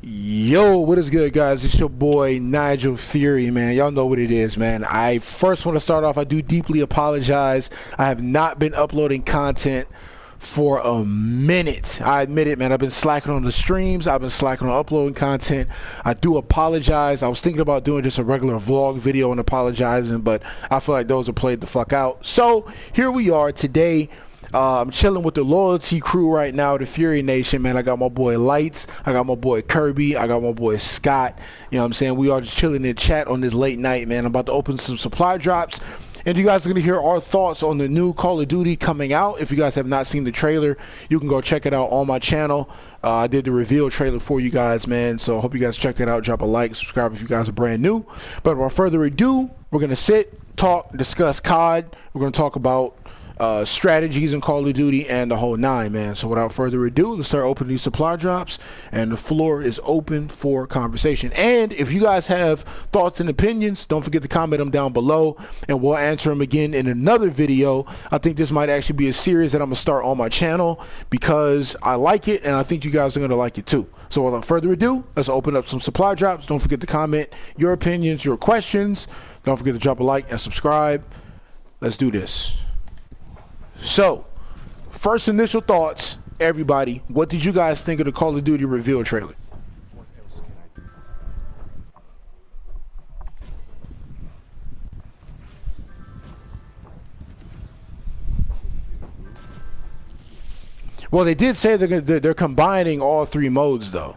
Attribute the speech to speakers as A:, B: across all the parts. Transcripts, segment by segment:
A: Yo, what is good, guys? It's your boy Nigelfury, man. Y'all know what it is, man. I first want to start off, I do deeply apologize. I have not been uploading content for a minute. I admit it, man. I've been slacking on the streams. I've been slacking on uploading content. I do apologize. I was thinking about doing just a regular vlog video and apologizing, but I feel like those are played the fuck out. So here we are today. I'm chilling with the loyalty crew right now, the Fury Nation, man. I got my boy Lights, I got my boy Kirby, I got my boy Scott. You know what I'm saying? We are just chilling in chat on this late night, man. I'm about to open some supply drops, and you guys are going to hear our thoughts on the new Call of Duty coming out. If you guys have not seen the trailer, you can go check it out on my channel. I did the reveal trailer for you guys, man, so I hope you guys check that out. Drop a like, subscribe if you guys are brand new. But without further ado, we're going to sit, talk, discuss COD. We're going to talk about strategies in Call of Duty and the whole nine, man. So without further ado, let's start opening these supply drops, and the floor is open for conversation. And if you guys have thoughts and opinions, don't forget to comment them down below, and we'll answer them again in another video. I think this might actually be a series that I'm gonna start on my channel because I like it, and I think you guys are gonna like it too. So without further ado, let's open up some supply drops. Don't forget to comment your opinions, your questions. Don't forget to drop a like and subscribe. Let's do this. So, first initial thoughts, everybody. What did you guys think of the Call of Duty reveal trailer? Well, they did say they're combining all three modes, though.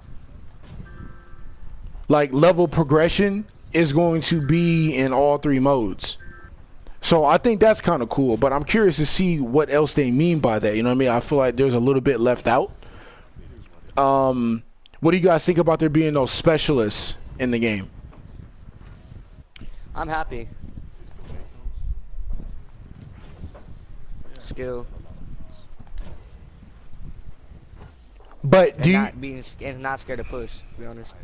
A: Like, level progression is going to be in all three modes. So I think that's kind of cool, but I'm curious to see what else they mean by that. You know what I mean? I feel like there's a little bit left out. What do you guys think about there being no specialists in the game?
B: I'm happy. Skill.
A: But do you
B: not scared to push, to be honest.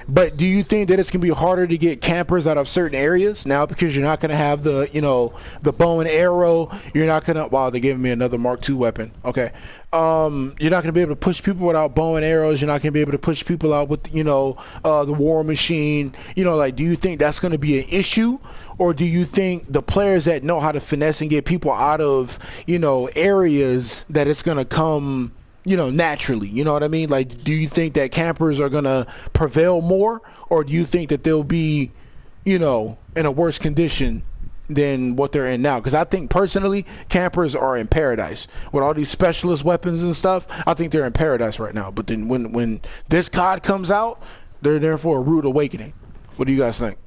A: But do you think that it's gonna be harder to get campers out of certain areas now because you're not gonna have the, you know, the bow and arrow? You're not gonna, wow, they're giving me another Mark II weapon. Okay. You're not gonna be able to push people without bow and arrows. You're not gonna be able to push people out with, you know, the war machine. You know, like, do you think that's gonna be an issue? Or do you think the players that know how to finesse and get people out of, you know, areas, that it's gonna come, you know, naturally? You know what I mean? Like, do you think that campers are gonna prevail more, or do you think that they'll be, you know, in a worse condition than what they're in now? Because I think personally, campers are in paradise with all these specialist weapons and stuff. I think they're in paradise right now. But then when this COD comes out, they're there for a rude awakening. What do you guys think?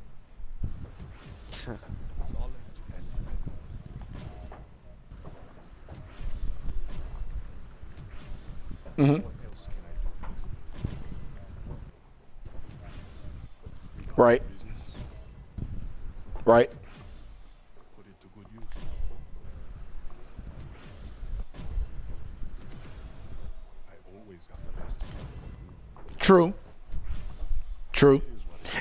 A: Mm-hmm. Right. Right. True. True.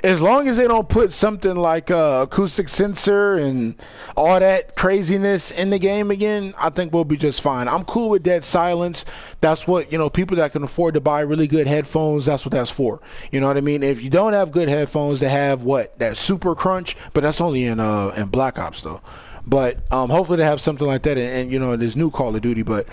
A: As long as they don't put something like acoustic sensor and all that craziness in the game again, I think we'll be just fine. I'm cool with dead silence. That's what, you know, people that can afford to buy really good headphones, that's what that's for. You know what I mean? If you don't have good headphones, they have what? That super crunch, but that's only in Black Ops though. But hopefully they have something like that and you know, in this new Call of Duty. But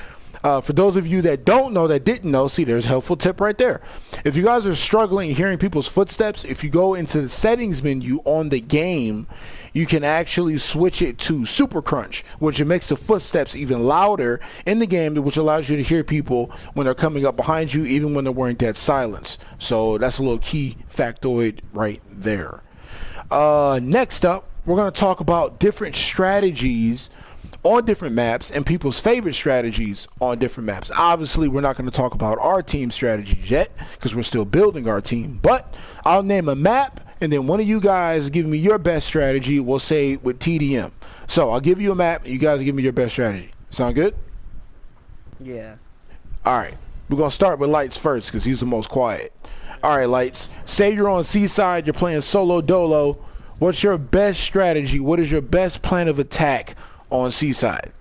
A: for those of you that don't know, that didn't know, see, there's a helpful tip right there. If you guys are struggling hearing people's footsteps, if you go into the settings menu on the game, you can actually switch it to Super Crunch, which makes the footsteps even louder in the game, which allows you to hear people when they're coming up behind you, even when they're wearing dead silence. So that's a little key factoid right there. Next up, we're going to talk about different strategies on different maps and people's favorite strategies on different maps. Obviously, we're not going to talk about our team strategies yet because we're still building our team, but I'll name a map and then one of you guys give me your best strategy. We'll say with TDM. So I'll give you a map and you guys give me your best strategy. Sound good?
B: Yeah.
A: All right. We're going to start with Lights first because he's the most quiet. All right, Lights. Say you're on Seaside, you're playing solo dolo. What's your best strategy? What is your best plan of attack on Seaside?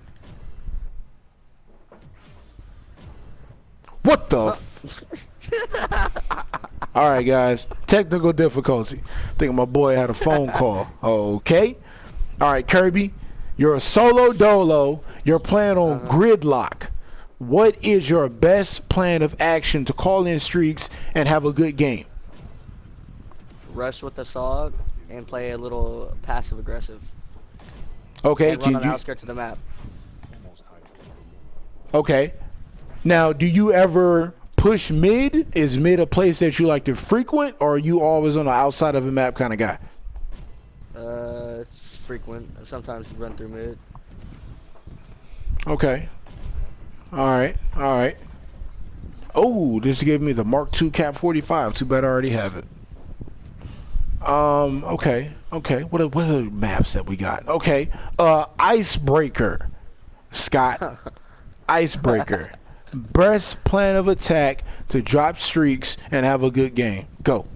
A: What the? All right, guys. Technical difficulty. I think my boy had a phone call. Okay. All right, Kirby. You're a solo dolo. You're playing on gridlock. What is your best plan of action to call in streaks and have a good game?
B: Rush with the saw and play a little passive aggressive.
A: Okay.
B: And run on the outskirts of the map.
A: Okay. Now, do you ever push mid? Is mid a place that you like to frequent, or are you always on the outside of a map kind of guy?
B: It's frequent. Sometimes we run through mid.
A: Okay. All right. All right. Oh, this gave me the Mark II Cap 45. Too bad I already have it. Okay. Okay. What are the maps that we got? Okay. Icebreaker. Scott. Icebreaker. Best plan of attack to drop streaks and have a good game. Go.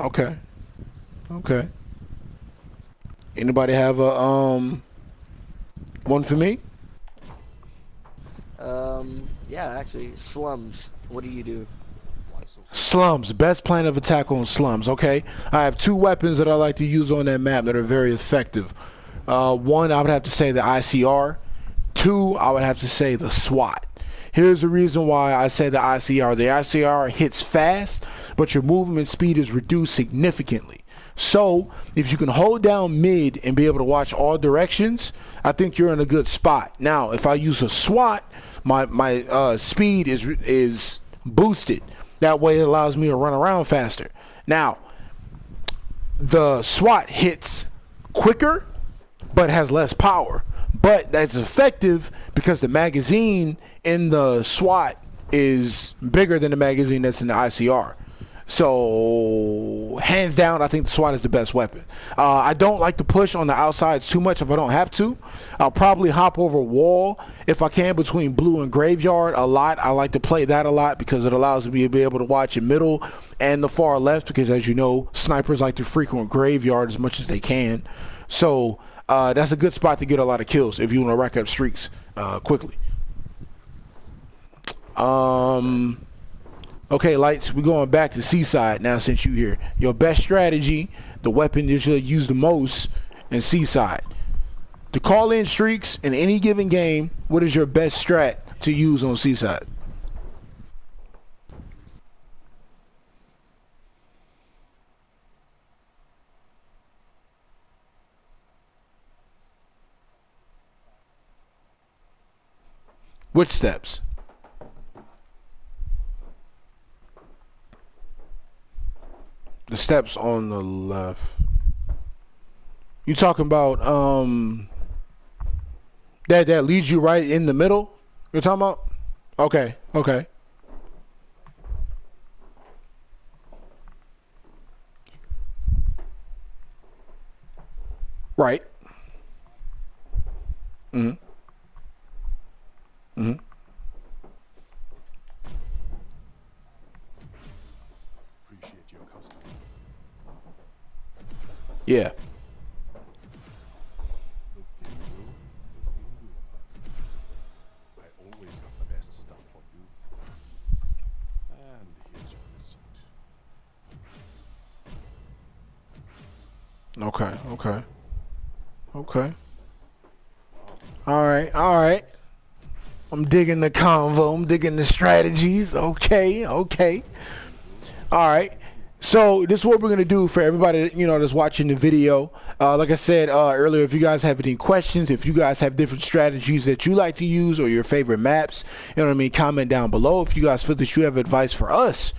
A: Okay. Okay. Anybody have a one for me?
B: Yeah, actually, slums. What do you do?
A: Slums. Best plan of attack on slums. Okay. I have two weapons that I like to use on that map that are very effective. One, I would have to say the ICR. Two, I would have to say the SWAT. Here's the reason why I say the ICR. The ICR hits fast, but your movement speed is reduced significantly. So if you can hold down mid and be able to watch all directions, I think you're in a good spot. Now, if I use a SWAT, my speed is boosted. That way it allows me to run around faster. Now, the SWAT hits quicker, but has less power. But that's effective because the magazine in the SWAT is bigger than the magazine that's in the ICR. So, hands down, I think the SWAT is the best weapon. I don't like to push on the outsides too much if I don't have to. I'll probably hop over wall if I can between blue and graveyard a lot. I like to play that a lot because it allows me to be able to watch in middle and the far left because, as you know, snipers like to frequent graveyard as much as they can. So, that's a good spot to get a lot of kills if you want to rack up streaks quickly. Okay, Lights, we're going back to Seaside now since you're here. Your best strategy, the weapon that you'll use the most in Seaside. To call in streaks in any given game, what is your best strat to use on Seaside? Which steps? The steps on the left. You talking about that leads you right in the middle? You're talking about? Okay, okay. Right. Mm-hmm. Mm-hmm. Yeah. Okay, okay. Okay. All right, all right. I'm digging the convo. I'm digging the strategies. Okay, okay. All right. So this is what we're gonna do for everybody, that's watching the video. Like I said earlier, if you guys have any questions, if you guys have different strategies that you like to use or your favorite maps, comment down below. If you guys feel that you have advice for us,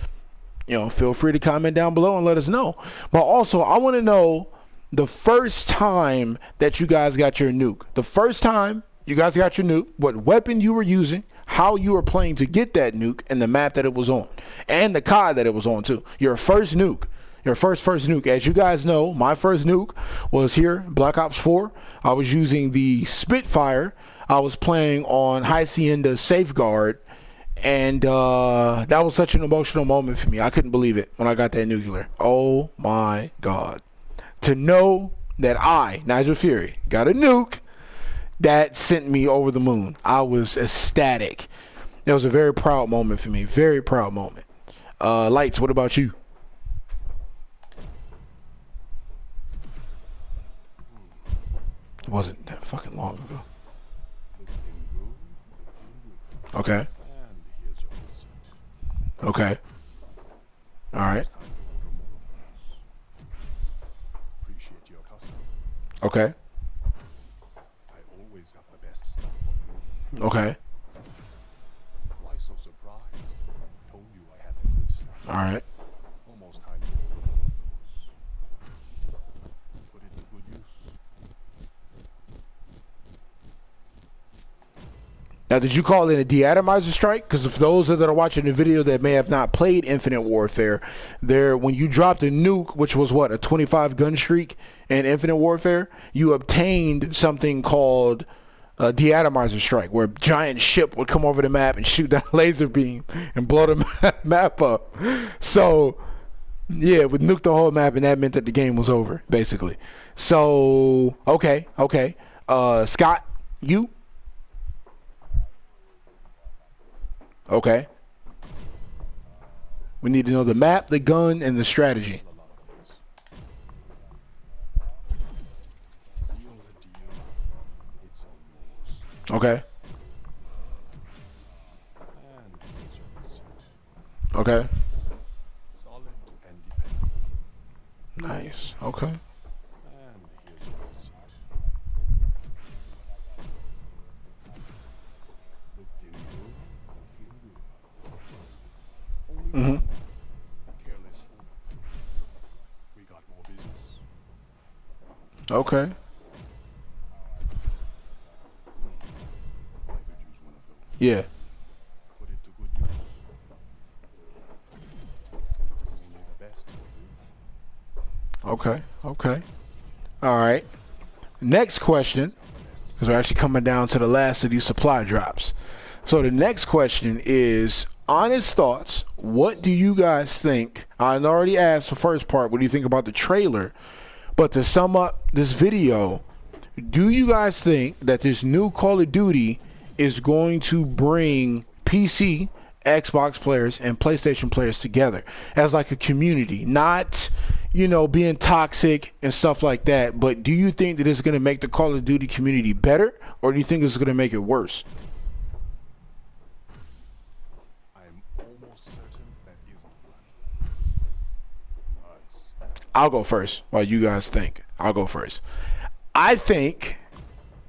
A: feel free to comment down below and let us know. But also, I want to know the first time that you guys got your nuke. The first time you guys got your nuke, what weapon you were using, how you were playing to get that nuke, and the map that it was on, and the COD that it was on too. Your first nuke. Your first nuke. As you guys know, my first nuke was here, Black Ops 4. I was using the Spitfire. I was playing on Hacienda Safeguard, and that was such an emotional moment for me. I couldn't believe it when I got that nuclear. Oh my God. To know that I, Nigelfury, got a nuke, that sent me over the moon. I was ecstatic. It was a very proud moment for me. Very proud moment. Lights, what about you? It wasn't that fucking long ago. Okay. Okay. All right. Okay. Okay.
C: Why so surprised? Told you I had the good stuff.
A: All right.
C: Almost time to order more of those. Put it to good use.
A: Now, did you call it a deatomizer strike? Because if those that are watching the video that may have not played Infinite Warfare, when you dropped a nuke, which was what, a 25 gun streak in Infinite Warfare, you obtained something called a deatomizer strike, where a giant ship would come over the map and shoot that laser beam and blow the map up. So, yeah, it would nuke the whole map, and that meant that the game was over, basically. So, okay. Scott, you? Okay. We need to know the map, the gun, and the strategy. Okay. Okay.
C: Solid and dependable.
A: Nice. Okay.
C: And here's your receipt. Looking good. Only
A: Mm-hmm.
C: careless. We got more business.
A: Okay.
C: I could use one of those.
A: Yeah.
C: Put it to good use. Only the best will do.
A: Okay. All right. Next question, because we're actually coming down to the last of these supply drops. So the next question is honest thoughts. What do you guys think? I already asked the first part. What do you think about the trailer? But to sum up this video, do you guys think that this new Call of Duty is going to bring PC, Xbox players, and PlayStation players together as like a community? Not, being toxic and stuff like that, but do you think that it's going to make the Call of Duty community better, or do you think it's going to make it worse?
C: I'm almost certain that isn't one. Us.
A: I'll go first while you guys think. I'll go first. I think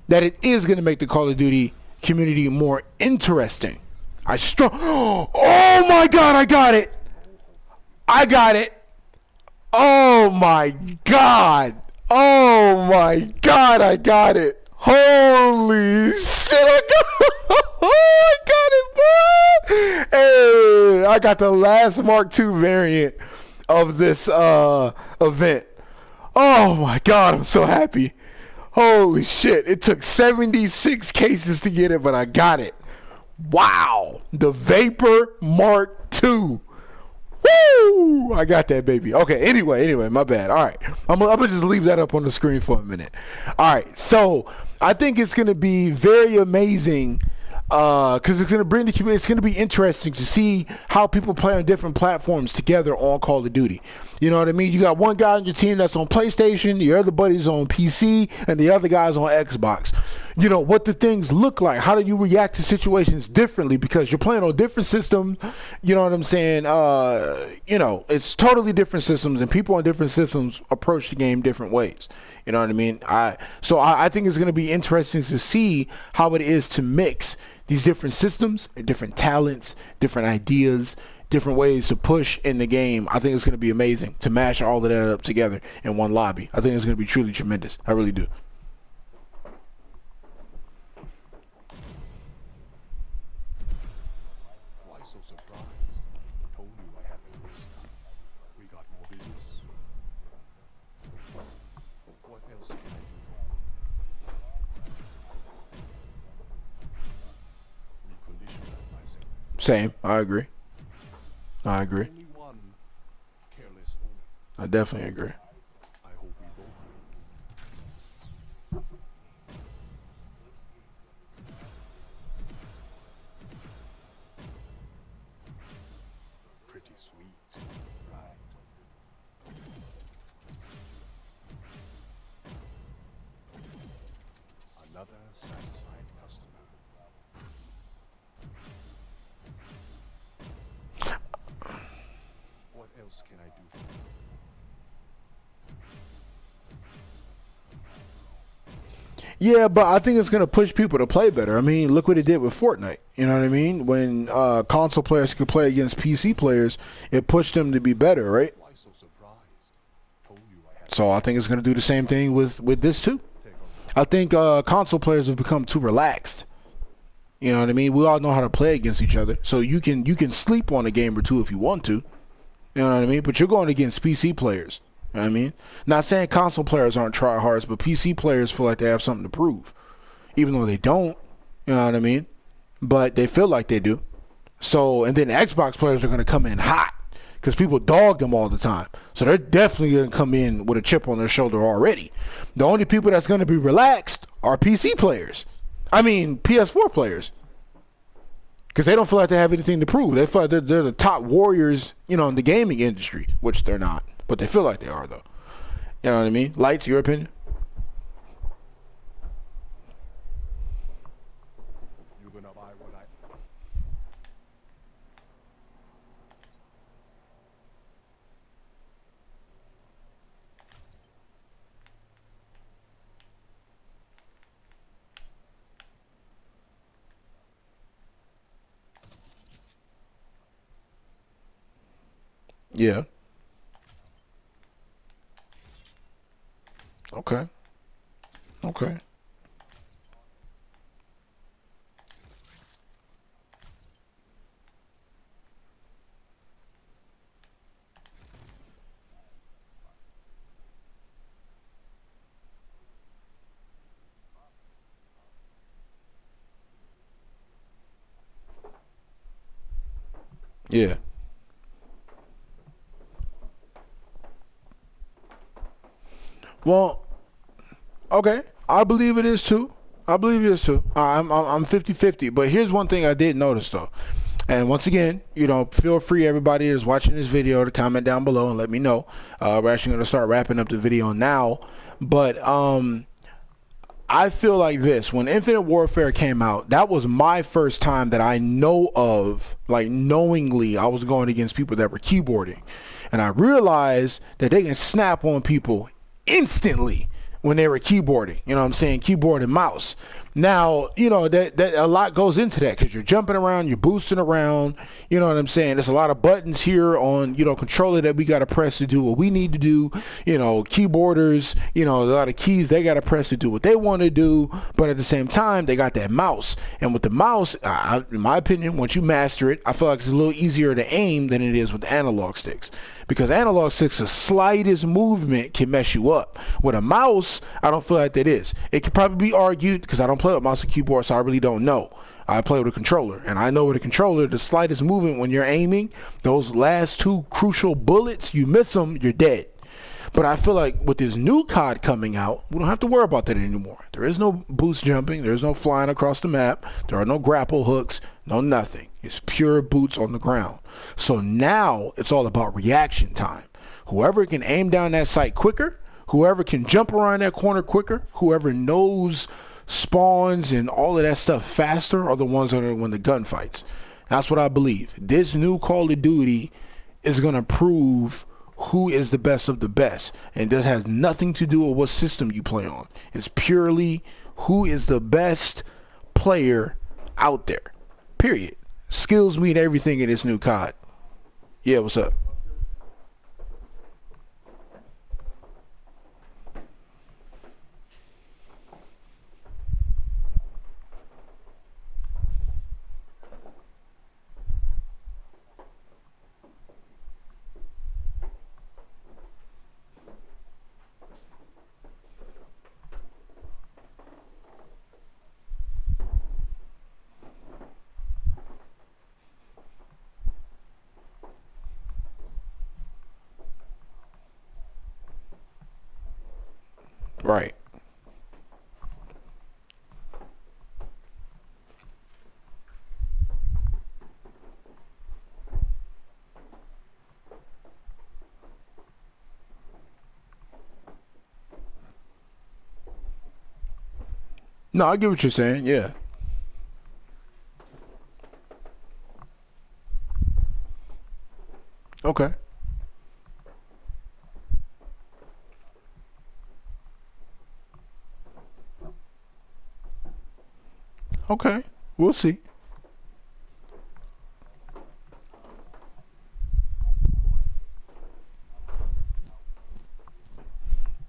A: that it is going to make the Call of Duty community more interesting. Oh my God, I got it. Oh my God, I got it. Holy shit, I got it, boy. Hey, I got the last Mark II variant of this event. Oh my God, I'm so happy. Holy shit, it took 76 cases to get it, but I got it. Wow, the Vapor Mark II. Woo! I got that, baby. Okay, anyway, my bad. All right, I'm gonna just leave that up on the screen for a minute. All right, so I think it's gonna be very amazing because it's gonna bring the community. It's gonna be interesting to see how people play on different platforms together on Call of Duty. You know what I mean? You got one guy on your team that's on PlayStation, your other buddy's on PC, and the other guy's on Xbox. You know what the things look like. How do you react to situations differently because you're playing on different systems? You know what I'm saying? It's totally different systems, and people on different systems approach the game different ways. You know what I mean? I think it's going to be interesting to see how it is to mix these different systems, different talents, different ideas, different ways to push in the game. I think it's going to be amazing to mash all of that up together in one lobby. I think it's going to be truly tremendous. I really do.
C: Why so surprised? Told you I had the good stuff. We got more business. else can I do for you? Recondition myself.
A: Same. I agree. I agree.
C: Only one careless owner.
A: I definitely agree.
C: I hope we both win. Pretty sweet, right? Another satisfied customer. What else can I do for you?
A: Yeah, but I think it's gonna push people to play better. I mean, look what it did with Fortnite. You know what I mean? When console players could play against PC players, it pushed them to be better, right?
C: Why so surprised? Told you I had
A: So I think it's gonna do the same thing with this too.
C: take on.
A: I think console players have become too relaxed. You know what I mean? We all know how to play against each other, so you can sleep on a game or two if you want to. You know what I mean? But you're going against PC players. You know what I mean? Not saying console players aren't tryhards, but PC players feel like they have something to prove, even though they don't. You know what I mean? But they feel like they do. So, and then Xbox players are going to come in hot because people dog them all the time. So they're definitely going to come in with a chip on their shoulder already. The only people that's going to be relaxed are PC players. I mean, PS4 players. Because they don't feel like they have anything to prove. They feel like they're the top warriors, you know, in the gaming industry, which they're not. But they feel like they are, though. You know what I mean? Lights, your opinion?
C: You're gonna buy what I.
A: Yeah. Okay. Okay. Yeah. Well, okay. I believe it is too. I believe it is too. I'm 50-50. But here's one thing I did notice though. And once again, you know, feel free, everybody that's watching this video, to comment down below and let me know. We're actually going to start wrapping up the video now. But I feel like this. When Infinite Warfare came out, that was my first time that I know of, like knowingly, I was going against people that were keyboarding. And I realized that they can snap on people instantly when they were keyboarding. You know what I'm saying? Keyboard and mouse. Now, you know, that a lot goes into that because you're jumping around, you're boosting around. You know what I'm saying? There's a lot of buttons here on, you know, controller that we got to press to do what we need to do. You know, keyboarders, you know, a lot of keys they got to press to do what they want to do. But at the same time, they got that mouse. And with the mouse, in my opinion, once you master it, I feel like it's a little easier to aim than it is with the analog sticks. Because analog sticks, the slightest movement can mess you up. With a mouse, I don't feel like that is. It could probably be argued because I don't play with mouse and keyboard, so I really don't know. I play with a controller, and I know with a controller, the slightest movement when you're aiming, those last two crucial bullets, you miss them, you're dead. But I feel like with this new COD coming out, we don't have to worry about that anymore. There is no boost jumping. There's no flying across the map. There are no grapple hooks. No nothing. It's pure boots on the ground. So now it's all about reaction time. Whoever can aim down that sight quicker, whoever can jump around that corner quicker, whoever knows spawns and all of that stuff faster are the ones that are win the gunfights. That's what I believe. This new Call of Duty is going to prove who is the best of the best, and this has nothing to do with what system you play on. It's purely who is the best player out there, period. Skills mean everything in this new COD. Yeah, what's up? Right. No, I get what you're saying. Yeah. Okay. Okay. We'll see.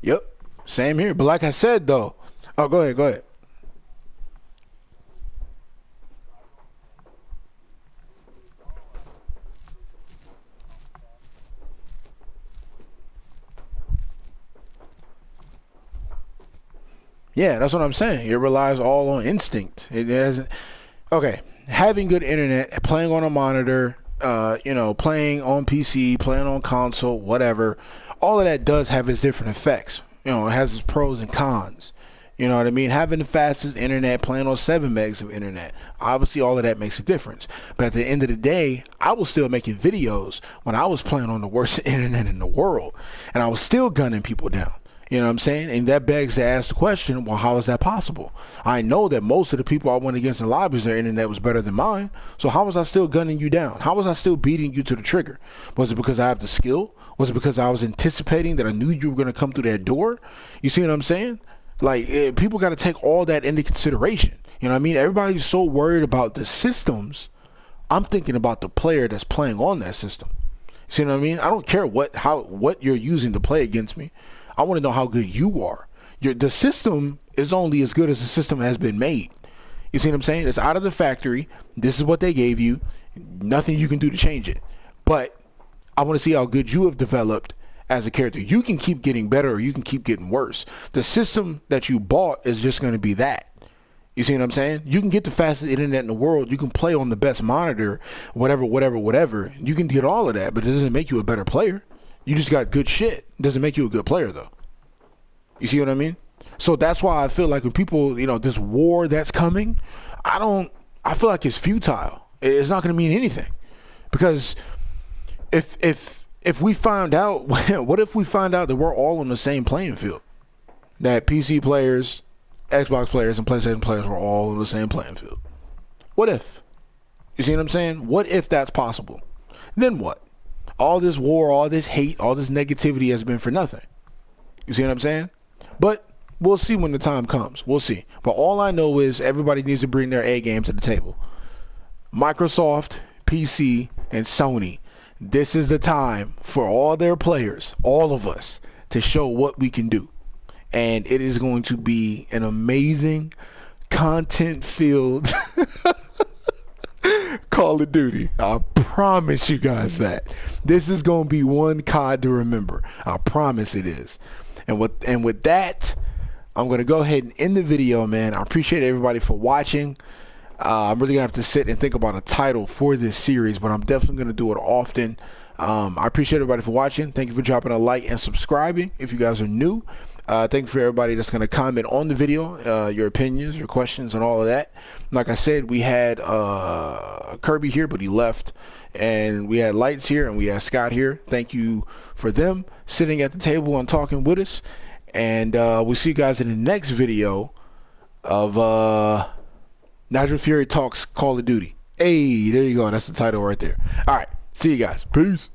A: Yep. Same here. But like I said, though. Oh, go ahead. Go ahead. Yeah, that's what I'm saying. It relies all on instinct. It hasn't. Okay, having good internet, playing on a monitor, playing on PC, playing on console, whatever, all of that does have its different effects. It has its pros and cons. You know what I mean? Having the fastest internet, playing on 7 megs of internet, obviously all of that makes a difference. But at the end of the day, I was still making videos when I was playing on the worst internet in the world, and I was still gunning people down. You know what I'm saying? And that begs to ask the question, well, how is that possible? I know that most of the people I went against in lobbies, their internet was better than mine. So how was I still gunning you down? How was I still beating you to the trigger? Was it because I have the skill? Was it because I was anticipating that I knew you were going to come through that door? You see what I'm saying? Like, people got to take all that into consideration. You know what I mean? Everybody's so worried about the systems. I'm thinking about the player that's playing on that system. See what I mean? I don't care what you're using to play against me. I want to know how good you are. The system is only as good as the system has been made. You see what I'm saying? It's out of the factory. This is what they gave you. Nothing you can do to change it. But I want to see how good you have developed as a character. You can keep getting better or you can keep getting worse. The system that you bought is just going to be that. You see what I'm saying? You can get the fastest internet in the world. You can play on the best monitor, whatever. You can get all of that, but it doesn't make you a better player. You just got good shit. Doesn't make you a good player, though. You see what I mean? So that's why I feel like when people, this war that's coming, I feel like it's futile. It's not going to mean anything. Because if we find out, what if we find out that we're all on the same playing field? That PC players, Xbox players, and PlayStation players were all on the same playing field. What if? You see what I'm saying? What if that's possible? Then what? All this war, all this hate, all this negativity has been for nothing. You see what I'm saying? But we'll see when the time comes. We'll see. But all I know is everybody needs to bring their A game to the table. Microsoft, PC, and Sony. This is the time for all their players, all of us, to show what we can do. And it is going to be an amazing, content-filled Call of Duty. I promise you guys that. This is going to be one COD to remember. I promise it is. And with that, I'm going to go ahead and end the video, man. I appreciate everybody for watching. I'm really going to have to sit and think about a title for this series, but I'm definitely going to do it often. I appreciate everybody for watching. Thank you for dropping a like and subscribing if you guys are new. Thank you for everybody that's going to comment on the video, your opinions, your questions, and all of that. Like I said, we had Kirby here, but he left. And we had Lights here, and we had Scott here. Thank you for them sitting at the table and talking with us. And we'll see you guys in the next video of Nigelfury Talks Call of Duty. Hey, there you go. That's the title right there. All right. See you guys. Peace.